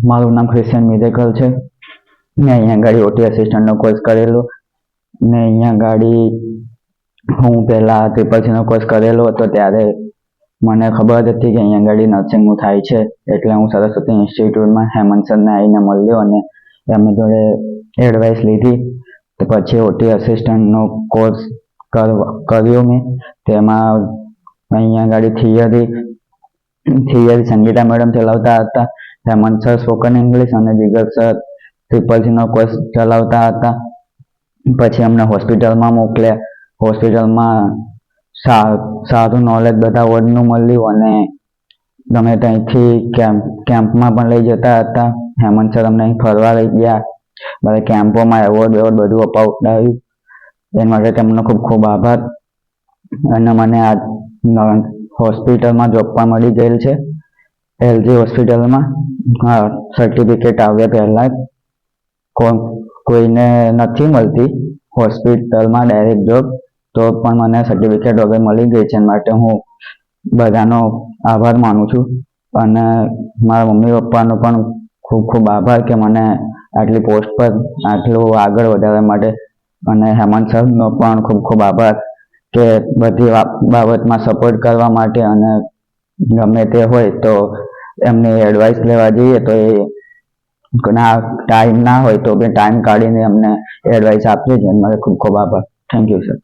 મારું નામ Christian miracle છે. મેં અહીંયા ગાડી ઓટી અસિસ્ટન્ટનો કોર્સ કરેલો ને અહીંયા ગાડી હું પહેલાં CCC નો કોર્સ કરેલો હતો ત્યારે મને ખબર જ હતી કે અહીંયા ગાડી નર્સિંગનું થાય છે, એટલે હું સરસ્વતી ઇન્સ્ટિટ્યૂટમાં હેમંત સરને આવીને મળ્યો અને એમની જોડે એડવાઇસ લીધી. તો પછી ઓટી અસિસ્ટન્ટનો કોર્સ કર્યો મેં. તેમાં અહીંયા ગાડી થિયરી સંગીતા મેડમ ચલાવતા હતા, હેમંત સર સ્પોકન ઇંગ્લિશ અને જીગર સર CCC નો કોર્સ ચલાવતા હતા. પછી અમને હોસ્પિટલમાં મોકલ્યા. હોસ્પિટલમાં સારું નોલેજ બધા વોર્ડનું મળ્યું અને ગમે ત્યાંથી કેમ્પમાં પણ લઈ જતા હતા. હેમંત સર અમને ફરવા લઈ ગયા, બધા કેમ્પોમાં એવોર્ડ બધું અપાવડાવ્યું. એ માટે તેમનો ખૂબ ખૂબ આભાર. અને મને આ હોસ્પિટલમાં જોબ પણ મળી ગયેલ છે, LG હોસ્પિટલમાં. સર્ટિફિકેટ આવ્યા પહેલાં કોઈને નથી મળતી હોસ્પિટલમાં ડાયરેક્ટ જોબ, તો પણ મને સર્ટિફિકેટ વગર મળી ગઈ છે. માટે હું બધાનો આભાર માનું છું અને મારા મમ્મી પપ્પાનો પણ ખૂબ ખૂબ આભાર કે મને આટલી પોસ્ટ પર આટલું આગળ વધારવા માટે. અને હેમંત સરનો પણ ખૂબ ખૂબ આભાર કે બધી બાબતમાં સપોર્ટ કરવા માટે. અને ગમે તે હોય તો એમની એડવાઇસ લેવા જઈએ તો એ ટાઈમ ના હોય તો બી ટાઈમ કાઢીને અમને એડવાઇસ આપે છે. મારે ખૂબ ખૂબ આભાર. Thank you sir.